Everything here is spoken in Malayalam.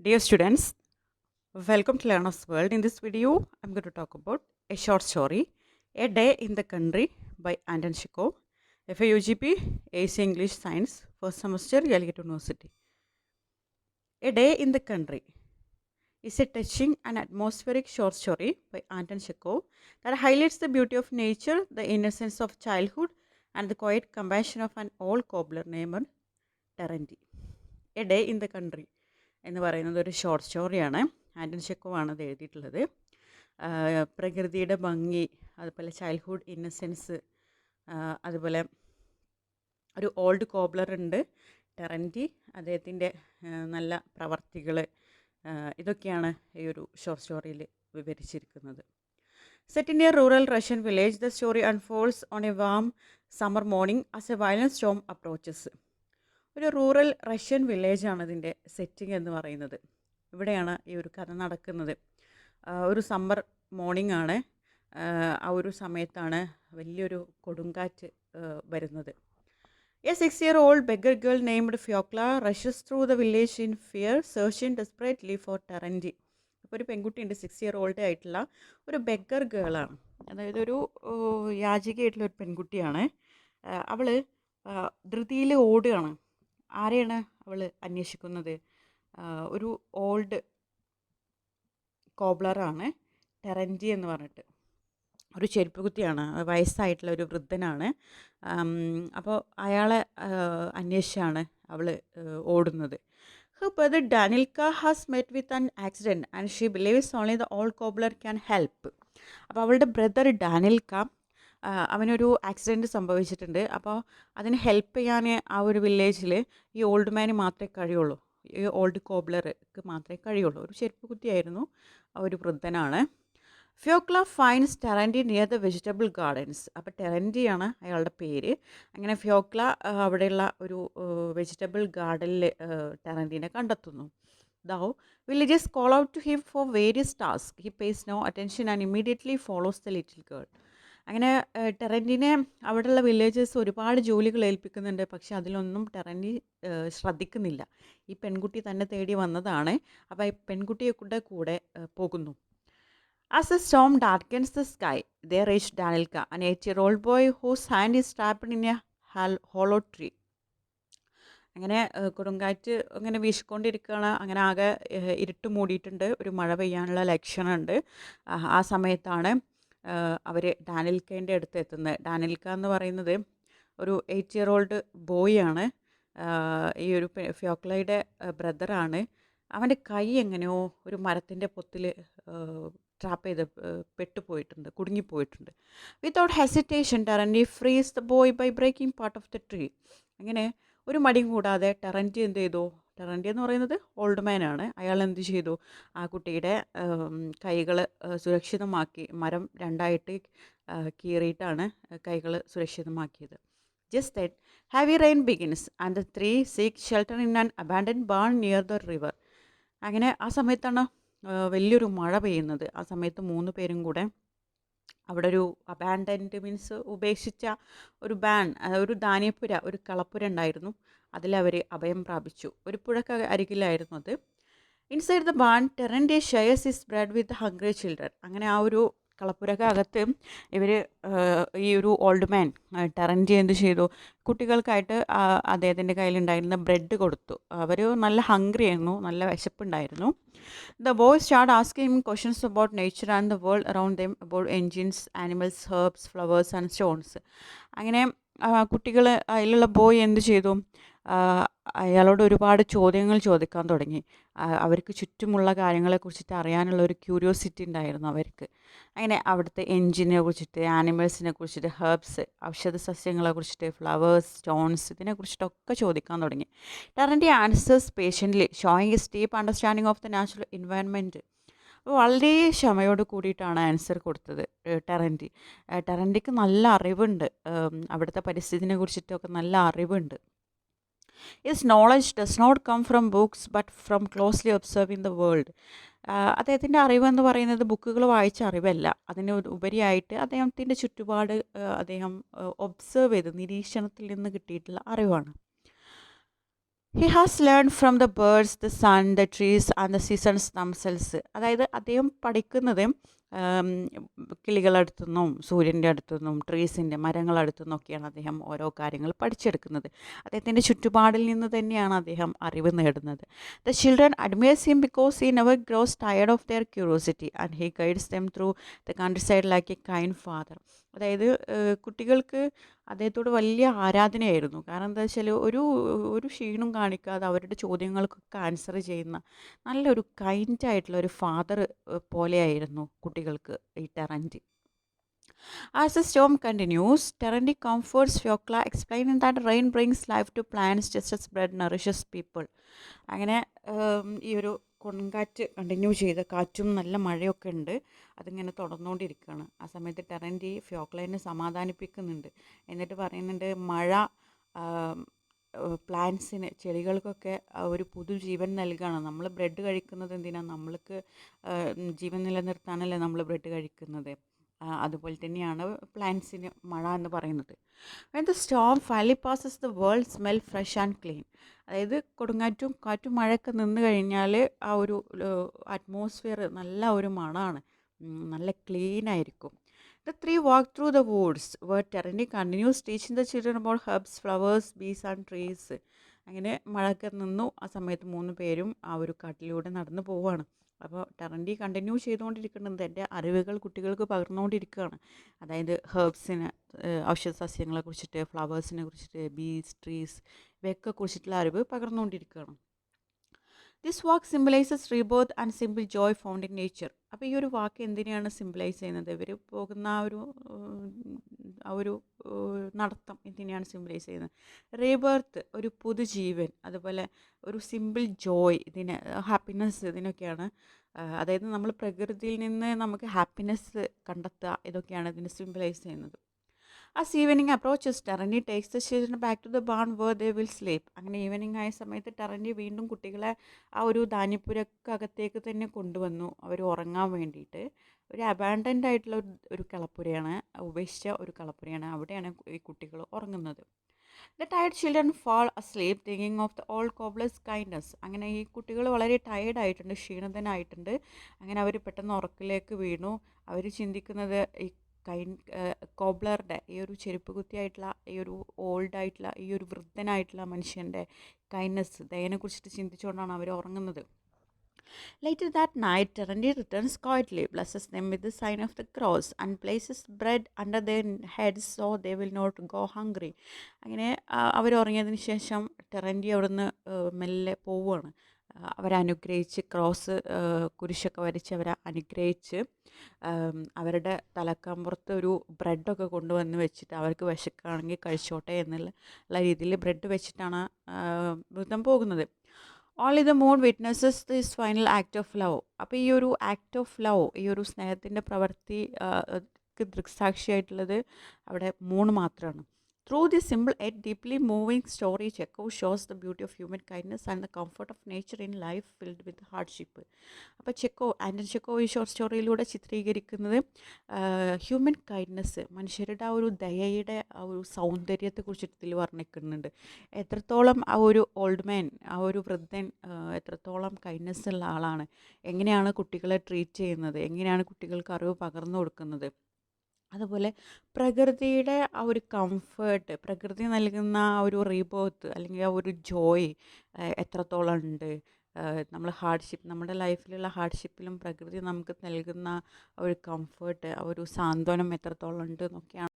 Dear students, welcome to Learner's World. In this video, I'm going to talk about a short story, A Day in the Country by Anton Chekhov, FAUGP, AC English Science, first semester, Yale University. A Day in the Country is a touching and atmospheric short story by Anton Chekhov that highlights the beauty of nature, the innocence of childhood, and the quiet compassion of an old cobbler named Terenty. A Day in the Country എന്ന് പറയുന്നത് ഒരു ഷോർട്ട് സ്റ്റോറിയാണ്. ആൻറ്റൺ ചെക്കോവ് ആണ് അത് എഴുതിയിട്ടുള്ളത്. പ്രകൃതിയുടെ ഭംഗി, അതുപോലെ ചൈൽഡ്ഹുഡ് ഇന്നസെൻസ്, അതുപോലെ ഒരു ഓൾഡ് കോബ്ലർ ഉണ്ട് ടെറൻറ്റി, അദ്ദേഹത്തിൻ്റെ നല്ല പ്രവർത്തികൾ, ഇതൊക്കെയാണ് ഈ ഒരു ഷോർട്ട് സ്റ്റോറിയിൽ വിവരിച്ചിരിക്കുന്നത്. Set in a rural Russian village, the story unfolds on a warm summer morning as a violent storm approaches. ഒരു റൂറൽ റഷ്യൻ വില്ലേജാണ് ഇതിൻ്റെ സെറ്റിംഗ് എന്ന് പറയുന്നത്. ഇവിടെയാണ് ഈ ഒരു കഥ നടക്കുന്നത്. ഒരു സമ്മർ മോർണിംഗ് ആണ്. ആ ഒരു സമയത്താണ് വലിയൊരു കൊടുങ്കാറ്റ് വരുന്നത്. A 6-year-old beggar girl named Fyokla rushes through the village in fear, searching desperately for Terenty. അപ്പോൾ ഒരു പെൺകുട്ടിയുണ്ട്, 6-year-old ആയിട്ടുള്ള ഒരു ബെഗർ ഗേളാണ്. അതായത് ഒരു യാചികയായിട്ടുള്ള ഒരു പെൺകുട്ടിയാണ്. അവൾ ധൃതിയിൽ ഓടുകയാണ്. ആരെയാണ് അവൾ അന്വേഷിക്കുന്നത്? ഒരു ഓൾഡ് കോബ്ലറാണ് ടെറൻറ്റി എന്ന് പറഞ്ഞിട്ട്. ഒരു ചെരുപ്പ് കുത്തിയാണ്, വയസ്സായിട്ടുള്ള ഒരു വൃദ്ധനാണ്. അപ്പോൾ അയാളെ അന്വേഷിച്ചാണ് അവൾ ഓടുന്നത്. Her brother Danilka has met with an accident and she believes only the old cobbler can help. അപ്പോൾ അവളുടെ ബ്രദർ ഡാനിൽക്ക, അവനൊരു ആക്സിഡൻറ്റ് സംഭവിച്ചിട്ടുണ്ട്. അപ്പോൾ അതിന് ഹെൽപ്പ് ചെയ്യാൻ ആ ഒരു വില്ലേജിൽ ഈ ഓൾഡ് മാന് മാത്രമേ കഴിയുള്ളൂ, ഈ ഓൾഡ് കോബ്ലർക്ക് മാത്രമേ കഴിയുള്ളൂ. ഒരു ചെരുപ്പ് കുത്തിയായിരുന്നു, ഒരു വൃദ്ധനാണ്. Fyokla finds Terenty near the vegetable gardens. അപ്പോൾ ടെറൻറ്റിയാണ് അയാളുടെ പേര്. അങ്ങനെ ഫ്യോക്ല അവിടെയുള്ള ഒരു വെജിറ്റബിൾ ഗാർഡനിൽ ടെറൻറ്റിനെ കണ്ടെത്തുന്നു. Thou villagers call out to him for various tasks. He pays no attention and immediately follows the little girl. അങ്ങനെ ടെറൻറ്റിനെ അവിടെയുള്ള വില്ലേജേഴ്സ് ഒരുപാട് ജോലികൾ ഏൽപ്പിക്കുന്നുണ്ട്. പക്ഷെ അതിലൊന്നും ടെറൻറ്റി ശ്രദ്ധിക്കുന്നില്ല. ഈ പെൺകുട്ടി തന്നെ തേടി വന്നതാണ്. അപ്പോൾ ഈ പെൺകുട്ടിയുടെ കൂടെ പോകുന്നു. As the storm darkens the sky, they reach Danilka, an 8-year-old boy whose hand is trapped in a hollow tree. അങ്ങനെ കൊടുങ്കാറ്റ് അങ്ങനെ വീശിക്കൊണ്ടിരിക്കുകയാണ്. അങ്ങനെ ആകെ ഇരുട്ട് മൂടിയിട്ടുണ്ട്, ഒരു മഴ പെയ്യാനുള്ള ലക്ഷണമുണ്ട്. ആ സമയത്താണ് അവർ ഡാനിൽക്കേൻ്റെ അടുത്ത് എത്തുന്നത്. ഡാനിൽക്ക എന്ന് പറയുന്നത് ഒരു 8-year-old ബോയാണ്. ഈ ഒരു ഫ്യോക്ലയുടെ ബ്രദറാണ്. അവൻ്റെ കൈ എങ്ങനെയോ ഒരു മരത്തിൻ്റെ പൊത്തിൽ ട്രാപ്പ് ചെയ്ത് പെട്ടുപോയിട്ടുണ്ട്, കുടുങ്ങിപ്പോയിട്ടുണ്ട്. Without hesitation Terenty frees the boy by breaking part of the tree. അങ്ങനെ ഒരു മടിയും കൂടാതെ ടെറൻറ്റി എന്ത് ചെയ്തു? ടെറൻറ്റി എന്ന് പറയുന്നത് ഓൾഡ് മാനാണ്. അയാൾ എന്ത് ചെയ്തു? ആ കുട്ടിയുടെ കൈകൾ സുരക്ഷിതമാക്കി. മരം രണ്ടായിട്ട് കീറിയിട്ടാണ് കൈകൾ സുരക്ഷിതമാക്കിയത്. Just then heavy rain begins and the three seek shelter in an abandoned barn near the river. അങ്ങനെ ആ സമയത്താണ് വലിയൊരു മഴ പെയ്യുന്നത്. ആ സമയത്ത് 3 പേരും കൂടെ അവിടെ ഒരു അബാൻഡൻഡ് മീൻസ് ഉപേക്ഷിച്ച ഒരു ഒരു ധാന്യപ്പുര, ഒരു കളപ്പുര ഉണ്ടായിരുന്നു. അതിലവർ അഭയം പ്രാപിച്ചു. ഒരു പുഴക്ക് അരികിലായിരുന്നു അത്. Inside the barn Terenty shares his bread with hungry children. അങ്ങനെ ആ ഒരു കളപ്പുരക്കകത്ത് ഇവർ ഈ ഒരു ഓൾഡ് മാൻ ടെറൻറ്റി എന്ത് ചെയ്തു? കുട്ടികൾക്കായിട്ട് അദ്ദേഹത്തിൻ്റെ കയ്യിലുണ്ടായിരുന്ന ബ്രെഡ് കൊടുത്തു. അവർ നല്ല ഹംഗ്രി ആയിരുന്നു, നല്ല വിശപ്പുണ്ടായിരുന്നു. The boys start asking him questions about nature and the world around them, about engines, animals, herbs, flowers and stones. അങ്ങനെ കുട്ടികൾ, അതിലുള്ള ബോയ് എന്ത് ചെയ്തു? അയാളോട് ഒരുപാട് ചോദ്യങ്ങൾ ചോദിക്കാൻ തുടങ്ങി. അവർക്ക് ചുറ്റുമുള്ള കാര്യങ്ങളെക്കുറിച്ചിട്ട് അറിയാനുള്ള ഒരു ക്യൂരിയോസിറ്റി ഉണ്ടായിരുന്നു അവർക്ക്. അങ്ങനെ അവിടുത്തെ എൻജിനെ കുറിച്ചിട്ട്, ആനിമൽസിനെ കുറിച്ചിട്ട്, ഹെർബ്സ്, ഔഷധ സസ്യങ്ങളെ കുറിച്ചിട്ട്, ഫ്ലവേഴ്സ്, സ്റ്റോൺസ്, ഇതിനെക്കുറിച്ചിട്ടൊക്കെ ചോദിക്കാൻ തുടങ്ങി. Terenty answers patiently, showing A deep understanding of the natural environment. അപ്പോൾ വളരെ ക്ഷമയോട് കൂടിയിട്ടാണ് ആൻസർ കൊടുത്തത് ടെറൻറ്റി. ടെറൻറ്റിക്ക് നല്ല അറിവുണ്ട്, അവിടുത്തെ പരിസ്ഥിതിനെ കുറിച്ചിട്ടൊക്കെ നല്ല അറിവുണ്ട്. His knowledge does not come from books but from closely observing the world. അദ്ദേഹത്തിൻ്റെ അറിവെന്ന് പറയുന്നത് ബുക്കുകൾ വായിച്ച അറിവല്ല. അതിന് ഉപരിയായിട്ട് അദ്ദേഹത്തിൻ്റെ ചുറ്റുപാട് അദ്ദേഹം ഒബ്സേർവ് ചെയ്ത്, നിരീക്ഷണത്തിൽ നിന്ന് കിട്ടിയിട്ടുള്ള അറിവാണ്. He has learn from the birds the sun the trees and the seasons themselves. അതായത് അദ്ദേഹം പഠിക്കുന്നത് ആം, കിളികളുടെ നിന്നും സൂര്യൻ്റെ അടുത്തു നിന്നും ട്രീസിൻ്റെ മരങ്ങളുടെ നിന്നൊക്കെയാണ് അദ്ദേഹം ഓരോ കാര്യങ്ങൾ പഠിച്ചെടുക്കുന്നത്. അദ്ദേഹത്തിൻ്റെ ചുറ്റുപാടിൽ നിന്ന് തന്നെയാണ് അദ്ദേഹം അറിവ് നേടുന്നത്. The children admires him because he never grows tired of their curiosity and he guides them through the countryside like a kind father. അതായത് കുട്ടികൾക്ക് അദ്ദേഹത്തോട് വലിയ ആരാധനയായിരുന്നു. കാരണം എന്താ വെച്ചാൽ ഒരു ഒരു ക്ഷീണം കാണിക്കാതെ അവരുടെ ചോദ്യങ്ങൾക്കൊക്കെ ആൻസർ ചെയ്യുന്ന നല്ലൊരു കൈൻഡ് ആയിട്ടുള്ള ഒരു ഫാദർ പോലെയായിരുന്നു കുട്ടികൾക്ക് ഈ Terenty. As the storm continues, Terandi comforts Fiokla, explaining that rain brings life to plants just as bread nourishes people. അങ്ങനെ ഈ ഒരു കൊടുങ്കാറ്റ് കണ്ടിന്യൂ ചെയ്ത് കാറ്റും നല്ല മഴയൊക്കെ ഉണ്ട്. അതിങ്ങനെ തുടർന്നുകൊണ്ടിരിക്കുകയാണ്. ആ സമയത്ത് ടെറൻറ്റി ഫിയോക്ലേനെ സമാധാനിപ്പിക്കുന്നുണ്ട്. എന്നിട്ട് പറയുന്നുണ്ട് മഴ പ്ലാന്റ്സിന് ചെടികൾക്കൊക്കെ ഒരു പുതുജീവൻ നൽകുകയാണ്. നമ്മൾ ബ്രെഡ് കഴിക്കുന്നത് എന്തിനാണ്? നമ്മൾക്ക് ജീവൻ നിലനിർത്താനല്ലേ നമ്മൾ ബ്രെഡ് കഴിക്കുന്നത്. അതുപോലെ തന്നെയാണ് പ്ലാന്റ്സിന് മഴ എന്ന് പറയുന്നത്. when the storm finally passes the world smell fresh and clean. അതായത് കൊടുങ്കാറ്റും കാറ്റും മഴയൊക്കെ നിന്ന് കഴിഞ്ഞാൽ ആ ഒരു അറ്റ്മോസ്ഫിയർ നല്ല ഒരു മണമാണ്, നല്ല ക്ലീൻ ആയിരിക്കും. The three walk through the woods where Terani continues teaching the children about herbs, flowers, bees and trees. അങ്ങനെ മഴയൊക്കെ നിന്നു. ആ സമയത്ത് 3 പേരും ആ ഒരു കാട്ടിലൂടെ നടന്നു പോവുകയാണ്. അപ്പോൾ ടെറൻറ്റി കണ്ടിന്യൂ ചെയ്തുകൊണ്ടിരിക്കുന്നത് എൻ്റെ അറിവുകൾ കുട്ടികൾക്ക് പകർന്നുകൊണ്ടിരിക്കുകയാണ്. അതായത് ഹെർബ്സിന്, ഔഷധ സസ്യങ്ങളെ കുറിച്ചിട്ട്, ഫ്ലവേഴ്സിനെ കുറിച്ചിട്ട്, ബീസ്, ട്രീസ് ഇവയൊക്കെ കുറിച്ചിട്ടുള്ള അറിവ് പകർന്നുകൊണ്ടിരിക്കുകയാണ്. This walk symbolises rebirth and simple joy found in nature. അപ്പോൾ ഈ ഒരു വാക്ക് എന്തിനെയാണ് സിംബലൈസ് ചെയ്യുന്നത്? ഇവർ പോകുന്ന ആ ഒരു നടത്തം എന്തിനെയാണ് സിംബലൈസ് ചെയ്യുന്നത്? റീബർത്ത്, ഒരു പുതുജീവൻ, അതുപോലെ ഒരു സിമ്പിൾ ജോയ്, ഇതിന് ഹാപ്പിനെസ്, ഇതിനൊക്കെയാണ് അതായത് നമ്മൾ പ്രകൃതിയിൽ നിന്ന് നമുക്ക് ഹാപ്പിനെസ് കണ്ടെത്തുക, ഇതൊക്കെയാണ് ഇതിന് സിംബലൈസ് ചെയ്യുന്നത്. As evening approaches, Terani takes the children back to the barn where they will sleep. അങ്ങനെ ഈവനിങ് ആയ സമയത്ത് ടെറൻറ്റി വീണ്ടും കുട്ടികളെ ആ ഒരു ധാന്യപ്പുരക്കകത്തേക്ക് തന്നെ കൊണ്ടുവന്നു അവർ ഉറങ്ങാൻ വേണ്ടിയിട്ട്. ഒരു അബാൻഡൻ്റ് ആയിട്ടുള്ള ഒരു കളപ്പുരയാണ്, ഉപേക്ഷിച്ച ഒരു കളപ്പുരയാണ്. അവിടെയാണ് ഈ കുട്ടികൾ ഉറങ്ങുന്നത്. The tired children fall asleep thinking of the old cobbler's kindness. അങ്ങനെ ഈ കുട്ടികൾ വളരെ ടയേർഡായിട്ടുണ്ട്, ക്ഷീണിതനായിട്ടുണ്ട്. അങ്ങനെ അവർ പെട്ടെന്ന് ഉറക്കിലേക്ക് വീണു. അവർ ചിന്തിക്കുന്നത് ഈ കോബ്ലറുടെ, ഈ ഒരു ചെരുപ്പ് കുത്തിയായിട്ടുള്ള, ഈ ഒരു ഓൾഡായിട്ടുള്ള, ഈ ഒരു വൃദ്ധനായിട്ടുള്ള മനുഷ്യൻ്റെ കൈൻഡ്നെസ്, ദയനെ കുറിച്ചിട്ട് ചിന്തിച്ചുകൊണ്ടാണ് അവർ ഉറങ്ങുന്നത്. Later that night, Terandi returns quietly, blesses them with the sign of the cross, and places bread under their heads so they will not go hungry. അങ്ങനെ അവരുറങ്ങിയതിന് ശേഷം ടെറൻറ്റി അവിടുന്ന് മെല്ലെ പോവുകയാണ്. അവരെ അനുഗ്രഹിച്ച് ക്രോസ് കുരിശൊക്കെ വരച്ച് അവരെ അനുഗ്രഹിച്ച് അവരുടെ തലക്കമ്പുറത്ത് ഒരു ബ്രെഡൊക്കെ കൊണ്ടുവന്ന് വെച്ചിട്ട് അവർക്ക് വിശക്കുകയാണെങ്കിൽ കഴിച്ചോട്ടെ എന്നുള്ള രീതിയിൽ ബ്രെഡ് വെച്ചിട്ടാണ് വൃദ്ധം പോകുന്നത്. Only the moon witnesses this final act of love. അപ്പോൾ ഈ ഒരു ആക്ട് ഓഫ് ലവ്, ഈ ഒരു സ്നേഹത്തിൻ്റെ പ്രവൃത്തി ദൃക്സാക്ഷിയായിട്ടുള്ളത് അവിടെ മൂൺ മാത്രമാണ്. Through this simple yet deeply moving story, Chekhov shows the beauty of human kindness and the comfort of nature in life filled with hardship. അപ്പോൾ ആൻ്റൺ ചെക്കോവ് ഈ ഷോർട്ട് സ്റ്റോറിയിലൂടെ ചിത്രീകരിക്കുന്നത് ഹ്യൂമൻ കൈൻഡ്നെസ്, മനുഷ്യരുടെ ആ ഒരു ദയയുടെ ആ ഒരു സൗന്ദര്യത്തെക്കുറിച്ചിട്ട് ഇതിൽ വർണ്ണിക്കുന്നുണ്ട്. എത്രത്തോളം ആ ഒരു ഓൾഡ് മാൻ, ആ ഒരു വൃദ്ധൻ എത്രത്തോളം കൈൻഡ്നെസ് ഉള്ള ആളാണ്, എങ്ങനെയാണ് കുട്ടികളെ ട്രീറ്റ് ചെയ്യുന്നത്, എങ്ങനെയാണ് കുട്ടികൾക്ക് അറിവ് പകർന്നു കൊടുക്കുന്നത്. അതുപോലെ പ്രകൃതിയുടെ ആ ഒരു കംഫേർട്ട്, പ്രകൃതി നൽകുന്ന ആ ഒരു റീബേർത്ത് അല്ലെങ്കിൽ ആ ഒരു ജോയ് എത്രത്തോളം ഉണ്ട്. നമ്മൾ ഹാർഡ്ഷിപ്പ്, നമ്മുടെ ലൈഫിലുള്ള ഹാർഡ്ഷിപ്പിലും പ്രകൃതി നമുക്ക് നൽകുന്ന ആ ഒരു കംഫേർട്ട്, ആ ഒരു സാന്ത്വനം എത്രത്തോളം ഉണ്ട് എന്നൊക്കെയാണ്